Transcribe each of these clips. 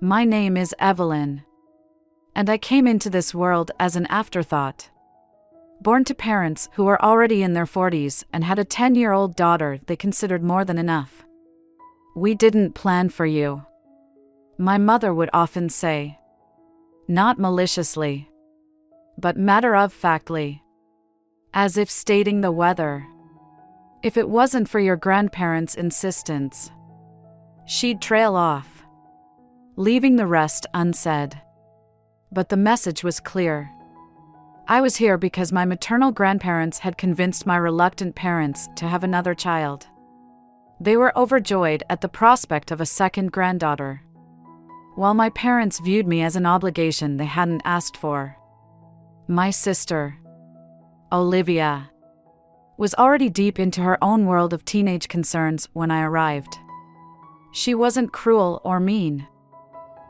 My name is Evelyn, and I came into this world as an afterthought. Born to parents who were already in their 40s and had a 10-year-old daughter they considered more than enough. We didn't plan for you, my mother would often say. Not maliciously, but matter-of-factly, as if stating the weather. If it wasn't for your grandparents' insistence, she'd trail off, leaving the rest unsaid. But the message was clear. I was here because my maternal grandparents had convinced my reluctant parents to have another child. They were overjoyed at the prospect of a second granddaughter, while my parents viewed me as an obligation they hadn't asked for. My sister, Olivia, was already deep into her own world of teenage concerns when I arrived. She wasn't cruel or mean.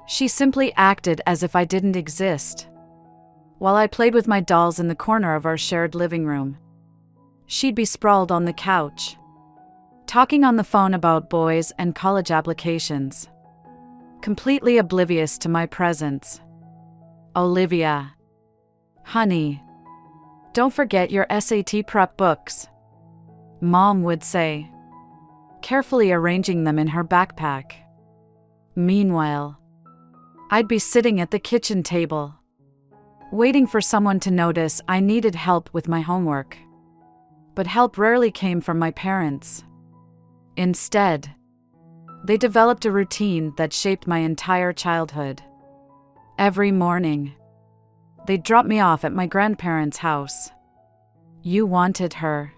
She simply acted as if I didn't exist. While I played with my dolls in the corner of our shared living room, she'd be sprawled on the couch, talking on the phone about boys and college applications, completely oblivious to my presence. Olivia, honey, don't forget your SAT prep books, Mom would say, carefully arranging them in her backpack. Meanwhile, I'd be sitting at the kitchen table, waiting for someone to notice I needed help with my homework. But help rarely came from my parents. Instead, they developed a routine that shaped my entire childhood. Every morning, they'd drop me off at my grandparents' house. You wanted her,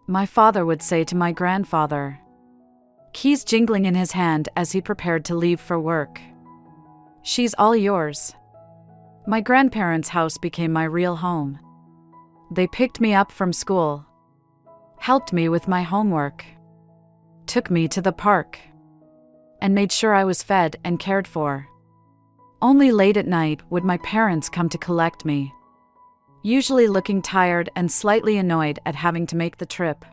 my father would say to my grandfather, keys jingling in his hand as he prepared to leave for work. She's all yours. My grandparents' house became my real home. They picked me up from school, helped me with my homework, took me to the park, and made sure I was fed and cared for. Only late at night would my parents come to collect me, usually looking tired and slightly annoyed at having to make the trip.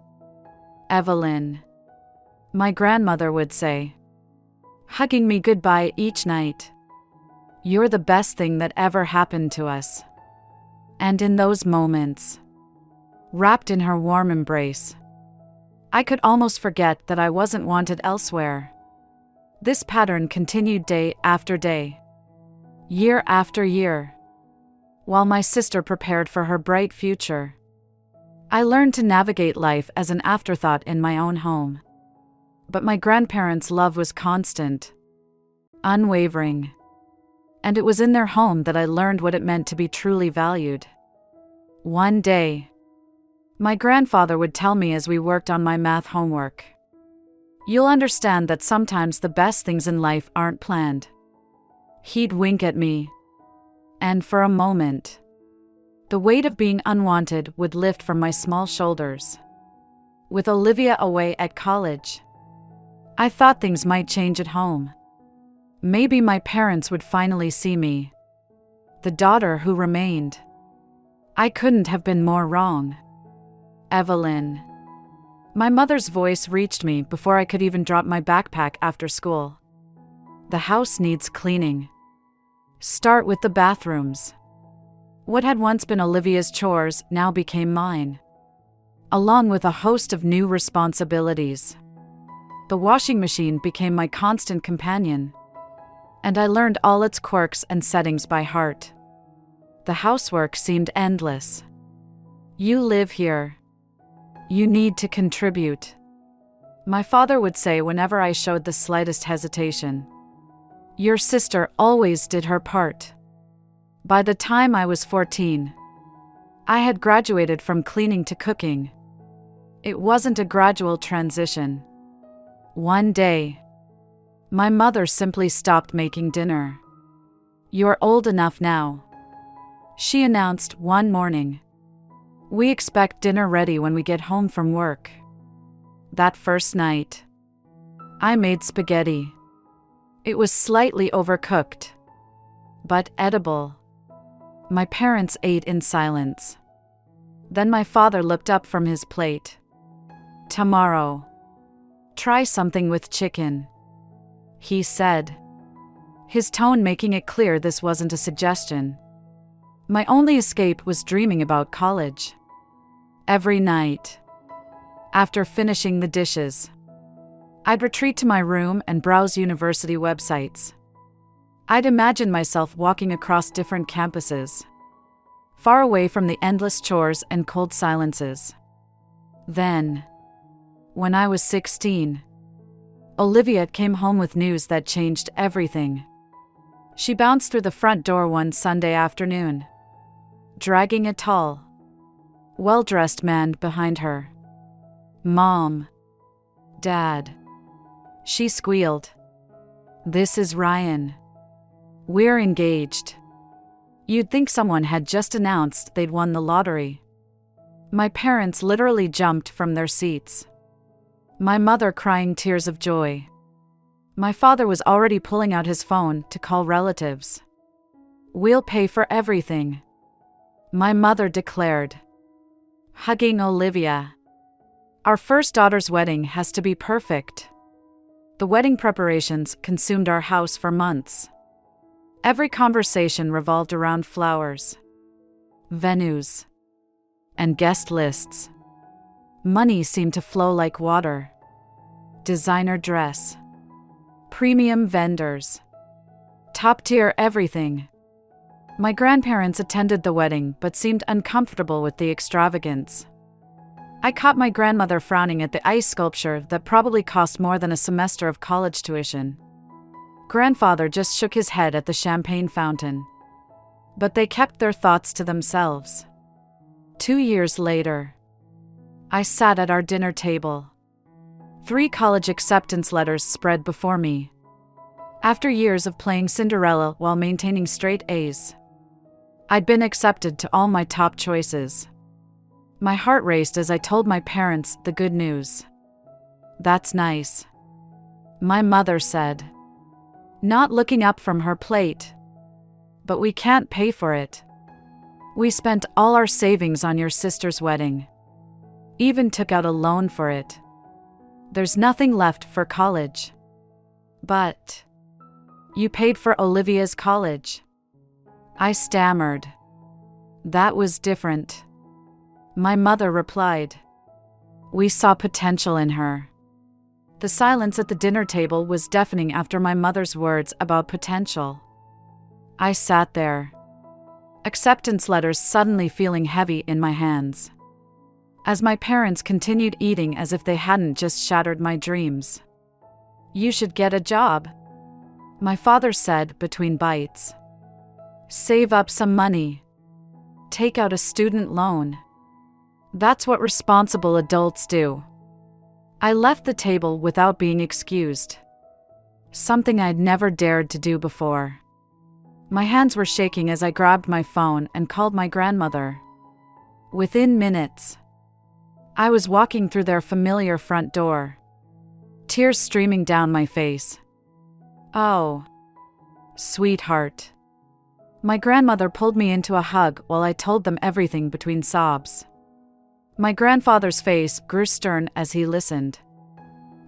Evelyn, my grandmother would say, hugging me goodbye each night. You're the best thing that ever happened to us. And in those moments, wrapped in her warm embrace, I could almost forget that I wasn't wanted elsewhere. This pattern continued day after day, year after year. While my sister prepared for her bright future, I learned to navigate life as an afterthought in my own home. But my grandparents' love was constant, unwavering. And it was in their home that I learned what it meant to be truly valued. One day, my grandfather would tell me as we worked on my math homework, "You'll understand that sometimes the best things in life aren't planned." He'd wink at me, and for a moment, the weight of being unwanted would lift from my small shoulders. With Olivia away at college, I thought things might change at home. Maybe my parents would finally see me, the daughter who remained. I couldn't have been more wrong. Evelyn. My mother's voice reached me before I could even drop my backpack after school. The house needs cleaning. Start with the bathrooms. What had once been Olivia's chores now became mine, along with a host of new responsibilities. The washing machine became my constant companion, and I learned all its quirks and settings by heart. The housework seemed endless. You live here. You need to contribute, my father would say whenever I showed the slightest hesitation. Your sister always did her part. By the time I was 14, I had graduated from cleaning to cooking. It wasn't a gradual transition. One day, my mother simply stopped making dinner. You're old enough now, she announced one morning. We expect dinner ready when we get home from work. That first night, I made spaghetti. It was slightly overcooked, but edible. My parents ate in silence. Then my father looked up from his plate. Tomorrow, try something with chicken, he said, his tone making it clear this wasn't a suggestion. My only escape was dreaming about college. Every night, after finishing the dishes, I'd retreat to my room and browse university websites. I'd imagine myself walking across different campuses, far away from the endless chores and cold silences. Then, when I was 16, Olivia came home with news that changed everything. She bounced through the front door one Sunday afternoon, dragging a tall, well-dressed man behind her. "Mom, Dad," she squealed. "This is Ryan. We're engaged." You'd think someone had just announced they'd won the lottery. My parents literally jumped from their seats, my mother crying tears of joy. My father was already pulling out his phone to call relatives. "We'll pay for everything," my mother declared, hugging Olivia. "Our first daughter's wedding has to be perfect." The wedding preparations consumed our house for months. Every conversation revolved around flowers, venues, and guest lists. Money seemed to flow like water. Designer dress, premium vendors, top-tier everything. My grandparents attended the wedding but seemed uncomfortable with the extravagance. I caught my grandmother frowning at the ice sculpture that probably cost more than a semester of college tuition. Grandfather just shook his head at the champagne fountain. But they kept their thoughts to themselves. 2 years later, I sat at our dinner table. 3 college acceptance letters spread before me. After years of playing Cinderella while maintaining straight A's, I'd been accepted to all my top choices. My heart raced as I told my parents the good news. "That's nice," my mother said, not looking up from her plate. "But we can't pay for it. We spent all our savings on your sister's wedding. Even took out a loan for it. There's nothing left for college." "But you paid for Olivia's college," I stammered. "That was different," my mother replied. "We saw potential in her." The silence at the dinner table was deafening after my mother's words about potential. I sat there, acceptance letters suddenly feeling heavy in my hands, as my parents continued eating as if they hadn't just shattered my dreams. "You should get a job," my father said between bites. "Save up some money. Take out a student loan. That's what responsible adults do." I left the table without being excused, something I'd never dared to do before. My hands were shaking as I grabbed my phone and called my grandmother. Within minutes, I was walking through their familiar front door, tears streaming down my face. "Oh, sweetheart." My grandmother pulled me into a hug while I told them everything between sobs. My grandfather's face grew stern as he listened,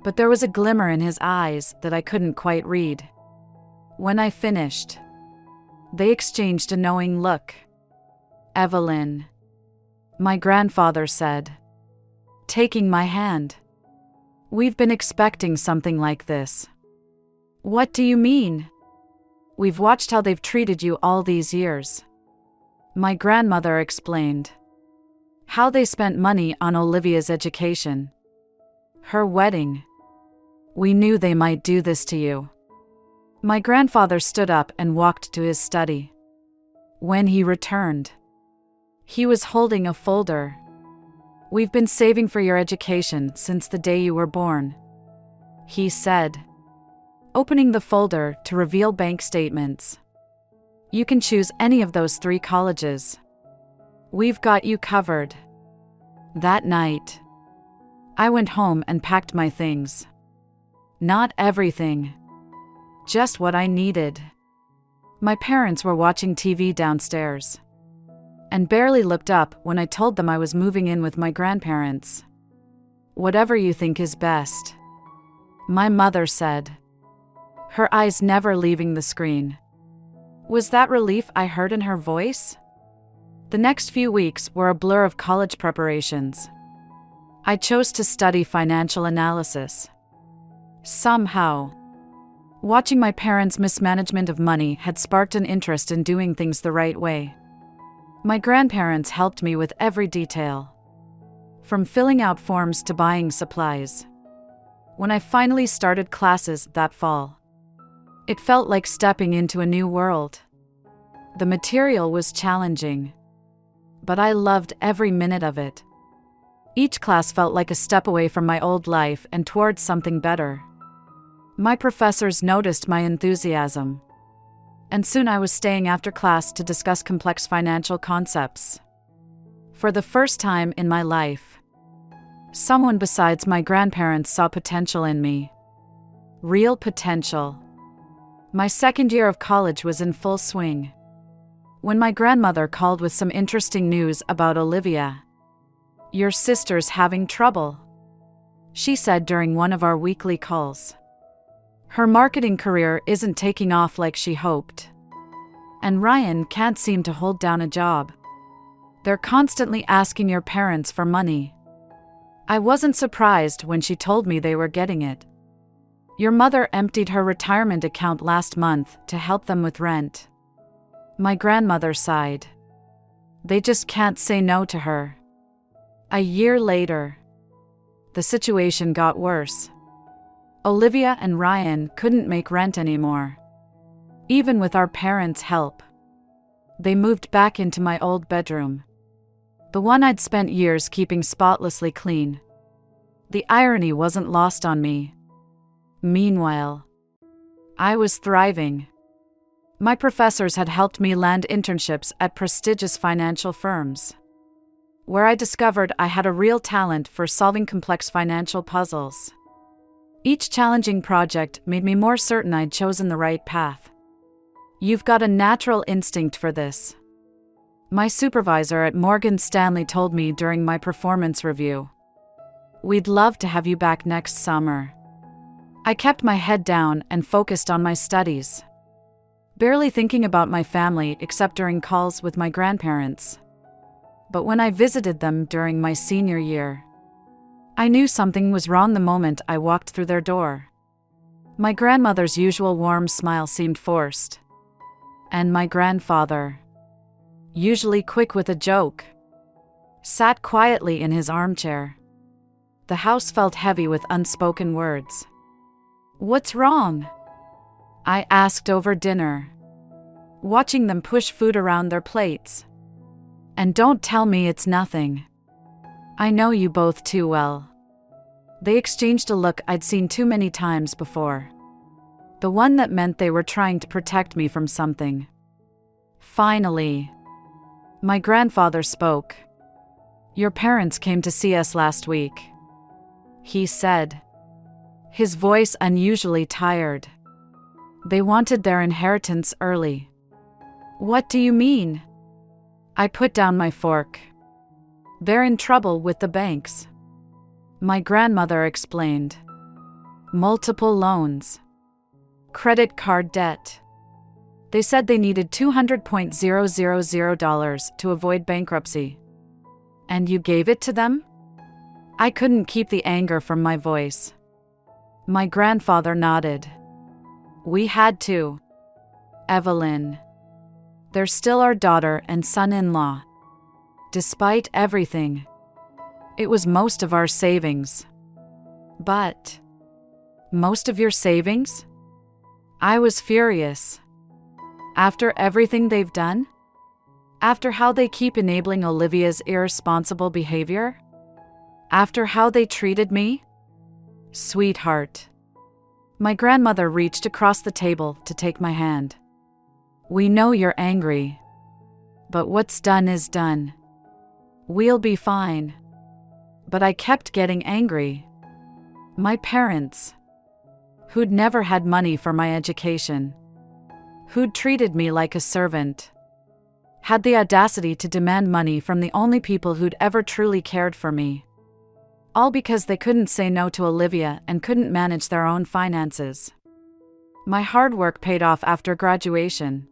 but there was a glimmer in his eyes that I couldn't quite read. When I finished, they exchanged a knowing look. "Evelyn," my grandfather said, taking my hand. "We've been expecting something like this." "What do you mean?" "We've watched how they've treated you all these years," my grandmother explained. "How they spent money on Olivia's education, her wedding. We knew they might do this to you." My grandfather stood up and walked to his study. When he returned, he was holding a folder. "We've been saving for your education since the day you were born," he said, opening the folder to reveal bank statements. "You can choose any of those 3 colleges. We've got you covered." That night, I went home and packed my things. Not everything, just what I needed. My parents were watching TV downstairs, and barely looked up when I told them I was moving in with my grandparents. "Whatever you think is best," my mother said, her eyes never leaving the screen. Was that relief I heard in her voice? The next few weeks were a blur of college preparations. I chose to study financial analysis. Somehow, watching my parents' mismanagement of money had sparked an interest in doing things the right way. My grandparents helped me with every detail, from filling out forms to buying supplies. When I finally started classes that fall, it felt like stepping into a new world. The material was challenging, but I loved every minute of it. Each class felt like a step away from my old life and towards something better. My professors noticed my enthusiasm, and soon I was staying after class to discuss complex financial concepts. For the first time in my life, someone besides my grandparents saw potential in me. Real potential. My second year of college was in full swing, when my grandmother called with some interesting news about Olivia. "Your sister's having trouble," she said during one of our weekly calls. "Her marketing career isn't taking off like she hoped. And Ryan can't seem to hold down a job. They're constantly asking your parents for money." I wasn't surprised when she told me they were getting it. "Your mother emptied her retirement account last month to help them with rent." My grandmother sighed. They just can't say no to her. A year later, the situation got worse. Olivia and Ryan couldn't make rent anymore. Even with our parents' help, they moved back into my old bedroom, the one I'd spent years keeping spotlessly clean. The irony wasn't lost on me. Meanwhile, I was thriving. My professors had helped me land internships at prestigious financial firms, where I discovered I had a real talent for solving complex financial puzzles. Each challenging project made me more certain I'd chosen the right path. "You've got a natural instinct for this," my supervisor at Morgan Stanley told me during my performance review. "We'd love to have you back next summer." I kept my head down and focused on my studies, barely thinking about my family except during calls with my grandparents. But when I visited them during my senior year, I knew something was wrong the moment I walked through their door. My grandmother's usual warm smile seemed forced, and my grandfather, usually quick with a joke, sat quietly in his armchair. The house felt heavy with unspoken words. "What's wrong?" I asked over dinner, watching them push food around their plates. "And don't tell me it's nothing. I know you both too well." They exchanged a look I'd seen too many times before, the one that meant they were trying to protect me from something. Finally, my grandfather spoke. "Your parents came to see us last week," he said, his voice unusually tired. "They wanted their inheritance early." "What do you mean?" I put down my fork. "They're in trouble with the banks," my grandmother explained. "Multiple loans. Credit card debt. They said they needed $200,000 to avoid bankruptcy. And you gave it to them?" I couldn't keep the anger from my voice. My grandfather nodded. "We had to. Evelyn. They're still our daughter and son-in-law. Despite everything, it was most of our savings." "But most of your savings?" I was furious. After everything they've done? After how they keep enabling Olivia's irresponsible behavior? After how they treated me? "Sweetheart." My grandmother reached across the table to take my hand. "We know you're angry, but what's done is done. We'll be fine." But I kept getting angry. My parents, who'd never had money for my education, who'd treated me like a servant, had the audacity to demand money from the only people who'd ever truly cared for me. All because they couldn't say no to Olivia and couldn't manage their own finances. My hard work paid off after graduation.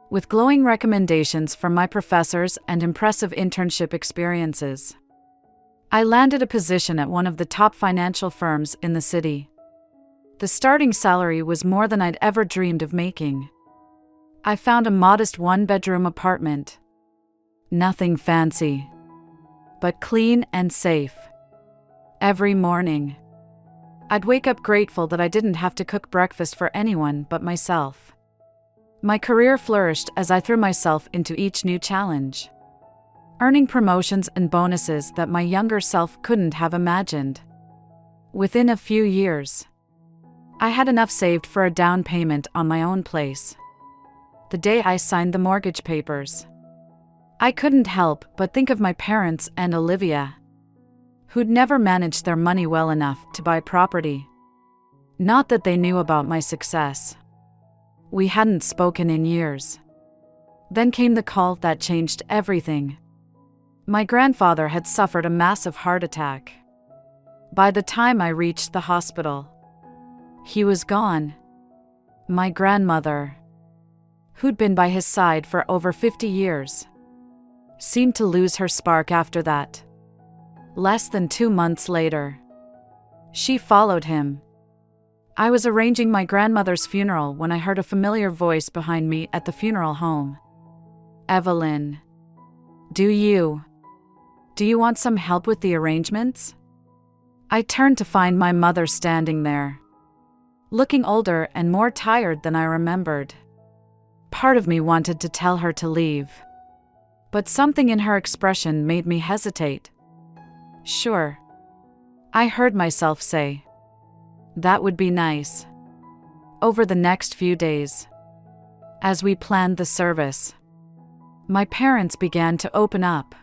With glowing recommendations from my professors and impressive internship experiences, I landed a position at one of the top financial firms in the city. The starting salary was more than I'd ever dreamed of making. I found a modest one-bedroom apartment. Nothing fancy, but clean and safe. Every morning, I'd wake up grateful that I didn't have to cook breakfast for anyone but myself. My career flourished as I threw myself into each new challenge, earning promotions and bonuses that my younger self couldn't have imagined. Within a few years, I had enough saved for a down payment on my own place. The day I signed the mortgage papers, I couldn't help but think of my parents and Olivia, who'd never managed their money well enough to buy property. Not that they knew about my success. We hadn't spoken in years. Then came the call that changed everything. My grandfather had suffered a massive heart attack. By the time I reached the hospital, he was gone. My grandmother, who'd been by his side for over 50 years, seemed to lose her spark after that. Less than 2 months later, she followed him. I was arranging my grandmother's funeral when I heard a familiar voice behind me at the funeral home. "Evelyn, do you want some help with the arrangements?" I turned to find my mother standing there, looking older and more tired than I remembered. Part of me wanted to tell her to leave, but something in her expression made me hesitate. "Sure," I heard myself say. "That would be nice." Over the next few days, as we planned the service, my parents began to open up.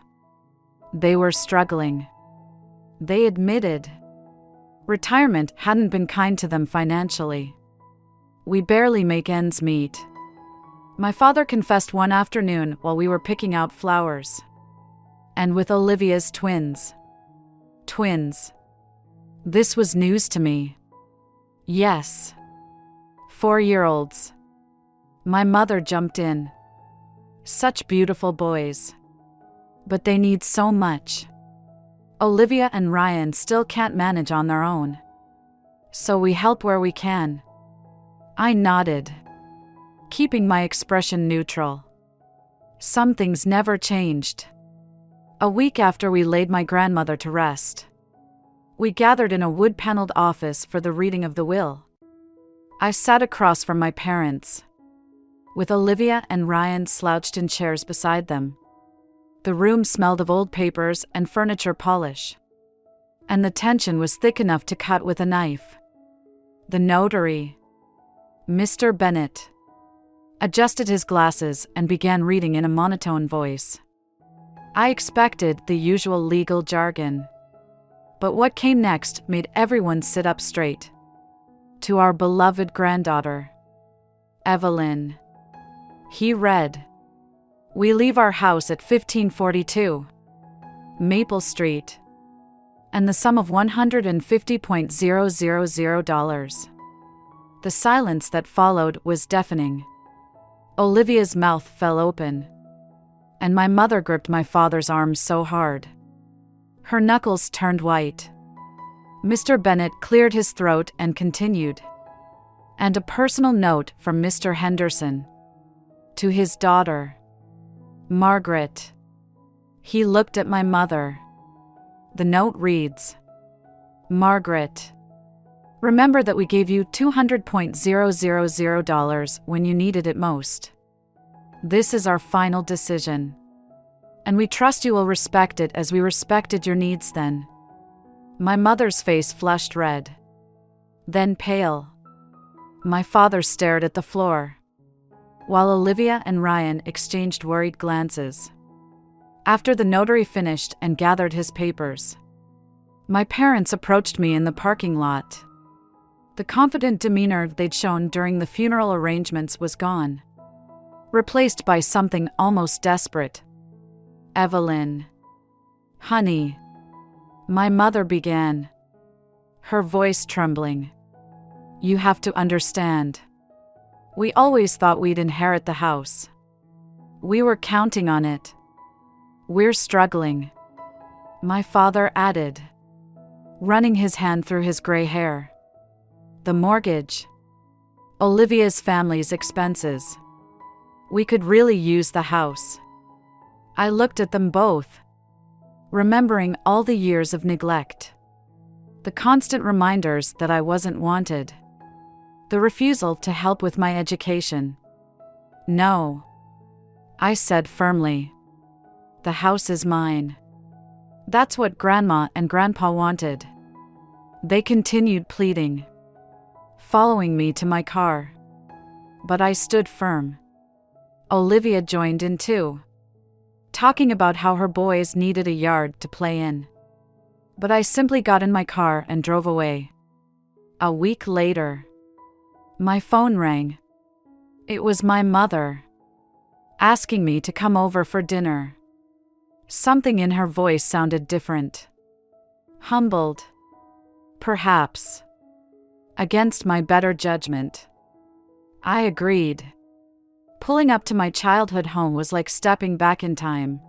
They were struggling. They admitted retirement hadn't been kind to them financially. "We barely make ends meet," my father confessed one afternoon while we were picking out flowers. And with Olivia's twins. Twins. This was news to me. Yes. 4-year-olds. My mother jumped in. Such beautiful boys. But they need so much. Olivia and Ryan still can't manage on their own. So we help where we can. I nodded, keeping my expression neutral. Some things never changed. A week after we laid my grandmother to rest, we gathered in a wood-paneled office for the reading of the will. I sat across from my parents, with Olivia and Ryan slouched in chairs beside them. The room smelled of old papers and furniture polish, and the tension was thick enough to cut with a knife. The notary, Mr. Bennett, adjusted his glasses and began reading in a monotone voice. I expected the usual legal jargon, but what came next made everyone sit up straight. "To our beloved granddaughter, Evelyn," he read. "We leave our house at 1542 Maple Street, and the sum of $150,000. The silence that followed was deafening. Olivia's mouth fell open, and my mother gripped my father's arm so hard. Her knuckles turned white. Mr. Bennett cleared his throat and continued. "And a personal note from Mr. Henderson. To his daughter, Margaret." He looked at my mother. The note reads, "Margaret, remember that we gave you $200,000 when you needed it most. This is our final decision, and we trust you will respect it as we respected your needs then." My mother's face flushed red, then pale. My father stared at the floor, while Olivia and Ryan exchanged worried glances. After the notary finished and gathered his papers, my parents approached me in the parking lot. The confident demeanor they'd shown during the funeral arrangements was gone, replaced by something almost desperate. "Evelyn, honey," my mother began, her voice trembling. "You have to understand. We always thought we'd inherit the house. We were counting on it. We're struggling," my father added, running his hand through his gray hair. "The mortgage. Olivia's family's expenses. We could really use the house." I looked at them both, remembering all the years of neglect. The constant reminders that I wasn't wanted. The refusal to help with my education. "No," I said firmly. "The house is mine. That's what Grandma and Grandpa wanted." They continued pleading, following me to my car. But I stood firm. Olivia joined in too, talking about how her boys needed a yard to play in. But I simply got in my car and drove away. A week later, my phone rang. It was my mother, asking me to come over for dinner. Something in her voice sounded different. Humbled. Perhaps. Against my better judgment. I agreed. Pulling up to my childhood home was like stepping back in time.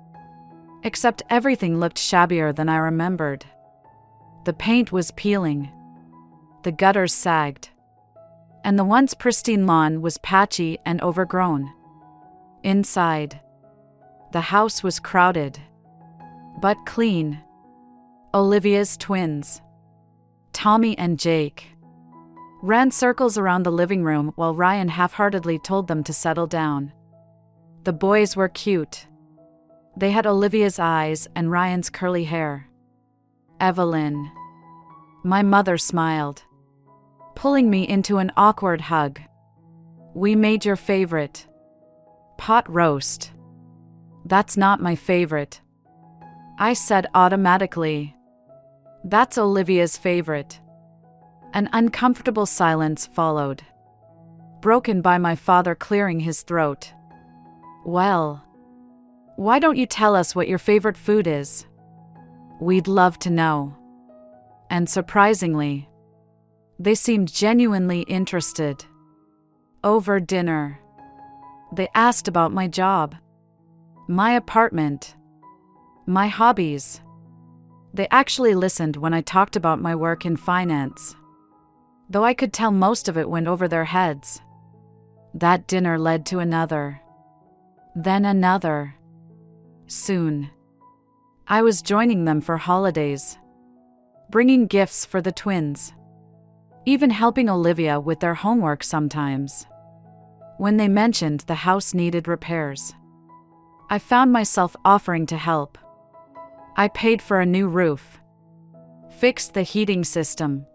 Except everything looked shabbier than I remembered. The paint was peeling. The gutters sagged. And the once pristine lawn was patchy and overgrown. Inside, the house was crowded, but clean. Olivia's twins, Tommy and Jake, ran circles around the living room while Ryan half-heartedly told them to settle down. The boys were cute. They had Olivia's eyes and Ryan's curly hair. "Evelyn," my mother smiled, pulling me into an awkward hug. "We made your favorite. Pot roast." "That's not my favorite," I said automatically. "That's Olivia's favorite." An uncomfortable silence followed, broken by my father clearing his throat. "Well, why don't you tell us what your favorite food is? We'd love to know." And surprisingly, they seemed genuinely interested. Over dinner, they asked about my job, my apartment, my hobbies. They actually listened when I talked about my work in finance, though I could tell most of it went over their heads. That dinner led to another. Then another. Soon, I was joining them for holidays, bringing gifts for the twins, even helping Olivia with their homework sometimes. When they mentioned the house needed repairs, I found myself offering to help. I paid for a new roof, fixed the heating system,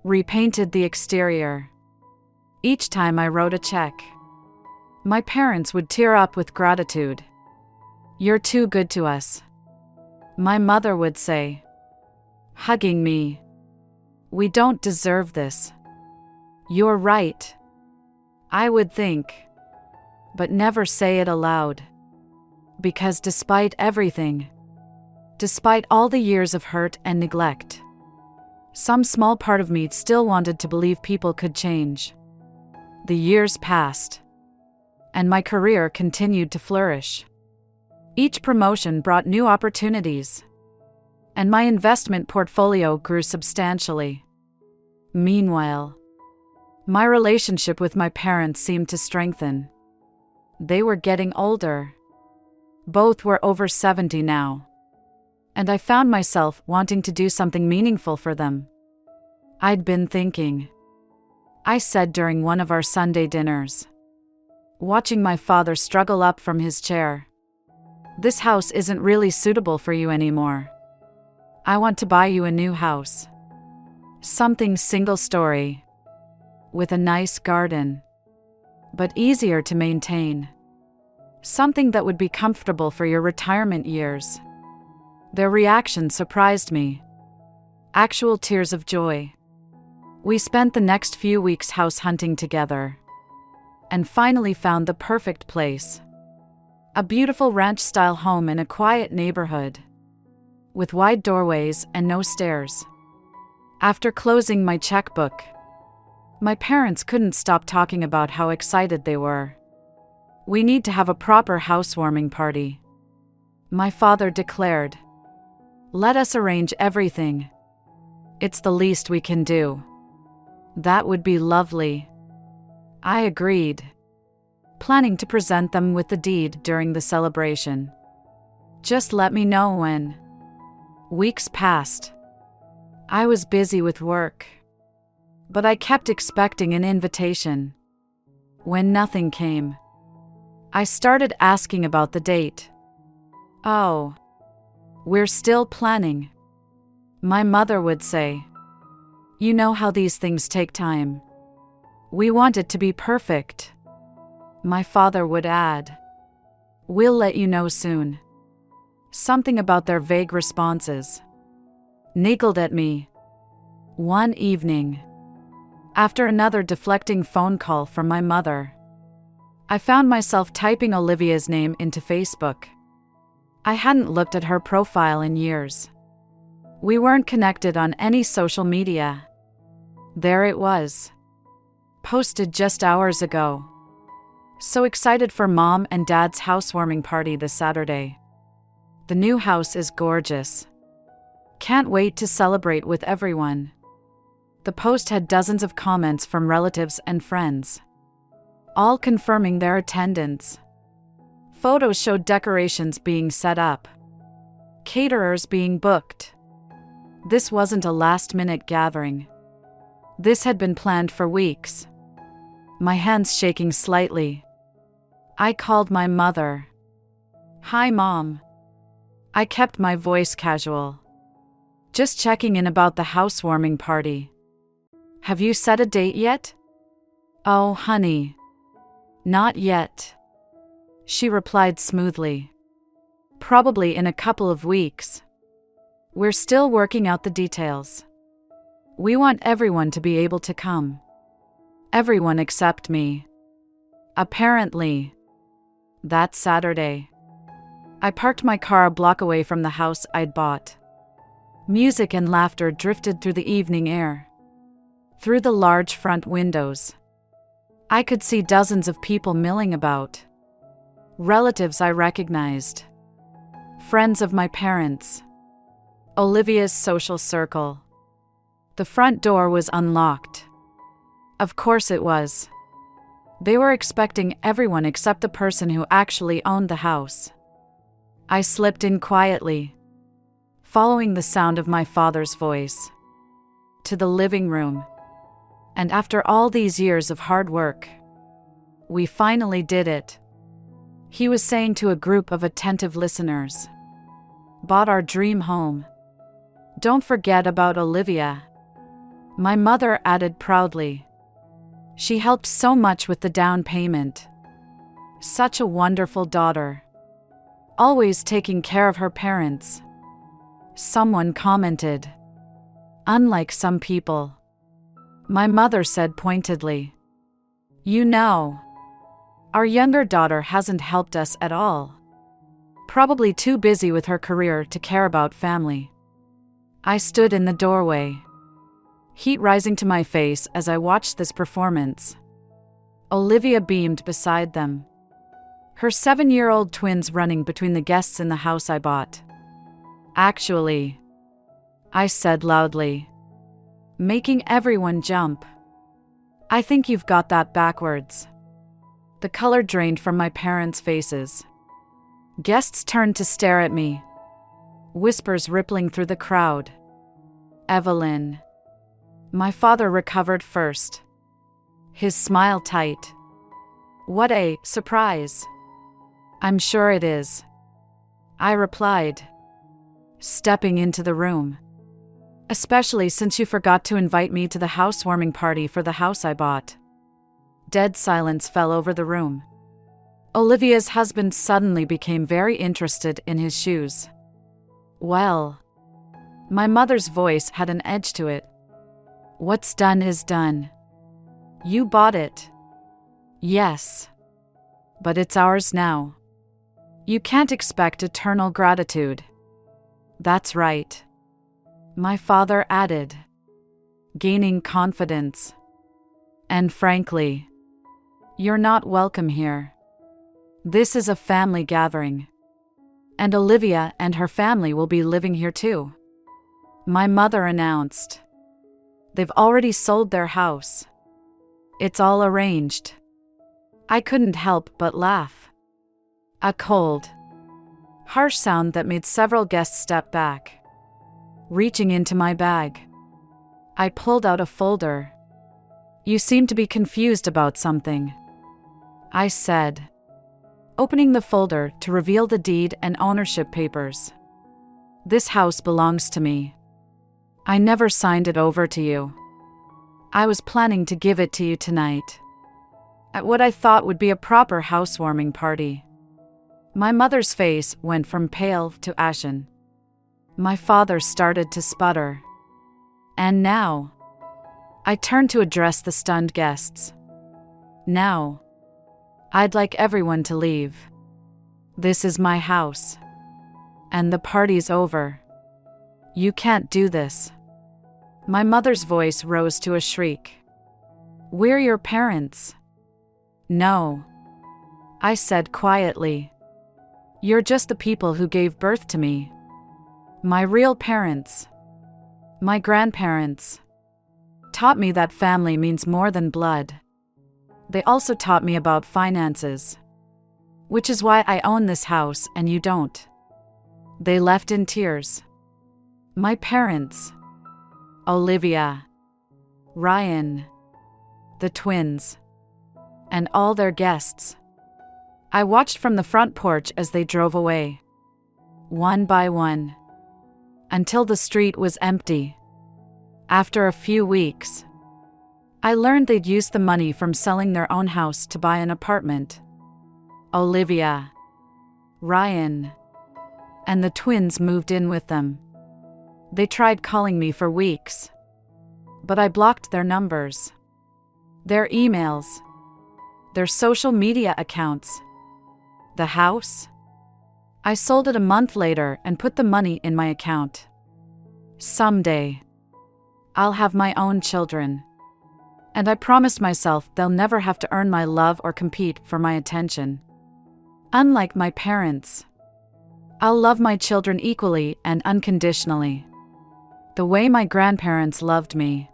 repainted the exterior. Each time I wrote a check, my parents would tear up with gratitude. "You're too good to us," my mother would say, hugging me. "We don't deserve this." "You're right," I would think, but never say it aloud. Because despite everything, despite all the years of hurt and neglect, some small part of me still wanted to believe people could change. The years passed, and my career continued to flourish. Each promotion brought new opportunities, and my investment portfolio grew substantially. Meanwhile, my relationship with my parents seemed to strengthen. They were getting older. Both were over 70 now, and I found myself wanting to do something meaningful for them. "I'd been thinking," I said during one of our Sunday dinners, watching my father struggle up from his chair. "This house isn't really suitable for you anymore. I want to buy you a new house. Something single-story, with a nice garden, but easier to maintain. Something that would be comfortable for your retirement years." Their reaction surprised me. Actual tears of joy. We spent the next few weeks house hunting together, and finally found the perfect place. A beautiful ranch-style home in a quiet neighborhood, with wide doorways and no stairs. After closing my checkbook, My parents couldn't stop talking about how excited they were. "We need to have a proper housewarming party," my father declared. "Let us arrange everything. It's the least we can do." "That would be lovely," I agreed, planning to present them with the deed during the celebration. "Just let me know when." Weeks passed. I was busy with work, but I kept expecting an invitation. When nothing came, I started asking about the date. "Oh, we're still planning," my mother would say. "You know how these things take time. We want it to be perfect," my father would add. "We'll let you know soon." Something about their vague responses niggled at me. One evening, after another deflecting phone call from my mother, I found myself typing Olivia's name into Facebook. I hadn't looked at her profile in years. We weren't connected on any social media. There it was, posted just hours ago. "So excited for Mom and Dad's housewarming party this Saturday. The new house is gorgeous. Can't wait to celebrate with everyone." The post had dozens of comments from relatives and friends, all confirming their attendance. Photos showed decorations being set up, caterers being booked. This wasn't a last-minute gathering. This had been planned for weeks. My hands shaking slightly, I called my mother. "Hi, Mom." I kept my voice casual. "Just checking in about the housewarming party. Have you set a date yet?" "Oh, honey. Not yet," she replied smoothly. "Probably in a couple of weeks. We're still working out the details. We want everyone to be able to come. Everyone except me." Apparently. That Saturday, I parked my car a block away from the house I'd bought. Music and laughter drifted through the evening air. Through the large front windows, I could see dozens of people milling about. Relatives I recognized. Friends of my parents. Olivia's social circle. The front door was unlocked. Of course it was. They were expecting everyone except the person who actually owned the house. I slipped in quietly, following the sound of my father's voice, to the living room. And after all these years of hard work, we finally did it. He was saying to a group of attentive listeners. "Bought our dream home. Don't forget about Olivia," my mother added proudly. "She helped so much with the down payment. Such a wonderful daughter. Always taking care of her parents." Someone commented. "Unlike some people," my mother said pointedly. "You know, our younger daughter hasn't helped us at all. Probably too busy with her career to care about family." I stood in the doorway, heat rising to my face as I watched this performance. Olivia beamed beside them, her 7-year-old twins running between the guests in the house I bought. "Actually," I said loudly, making everyone jump, "I think you've got that backwards." The color drained from my parents' faces. Guests turned to stare at me, whispers rippling through the crowd. "Evelyn." My father recovered first, his smile tight. "What a surprise." "I'm sure it is," I replied, stepping into the room. "Especially since you forgot to invite me to the housewarming party for the house I bought." Dead silence fell over the room. Olivia's husband suddenly became very interested in his shoes. "Well," my mother's voice had an edge to it. "What's done is done. You bought it." "Yes. But it's ours now. You can't expect eternal gratitude." "That's right," my father added, gaining confidence. And frankly, you're not welcome here. This is a family gathering. And Olivia and her family will be living here too. My mother announced. They've already sold their house. It's all arranged. I couldn't help but laugh. A cold, harsh sound that made several guests step back. Reaching into my bag, I pulled out a folder. You seem to be confused about something, I said, opening the folder to reveal the deed and ownership papers. This house belongs to me. I never signed it over to you. I was planning to give it to you tonight, at what I thought would be a proper housewarming party. My mother's face went from pale to ashen. My father started to sputter. And now, I turned to address the stunned guests. Now, I'd like everyone to leave. This is my house. And the party's over. You can't do this. My mother's voice rose to a shriek. We're your parents. No, I said quietly. You're just the people who gave birth to me. My real parents, my grandparents, taught me that family means more than blood. They also taught me about finances, which is why I own this house and you don't. They left in tears. My parents, Olivia, Ryan, the twins, and all their guests. I watched from the front porch as they drove away, one by one, until the street was empty. After a few weeks, I learned they'd used the money from selling their own house to buy an apartment. Olivia, Ryan, and the twins moved in with them. They tried calling me for weeks, but I blocked their numbers, their emails, their social media accounts. The house? I sold it a month later and put the money in my account. Someday, I'll have my own children. And I promised myself they'll never have to earn my love or compete for my attention. Unlike my parents, I'll love my children equally and unconditionally, the way my grandparents loved me.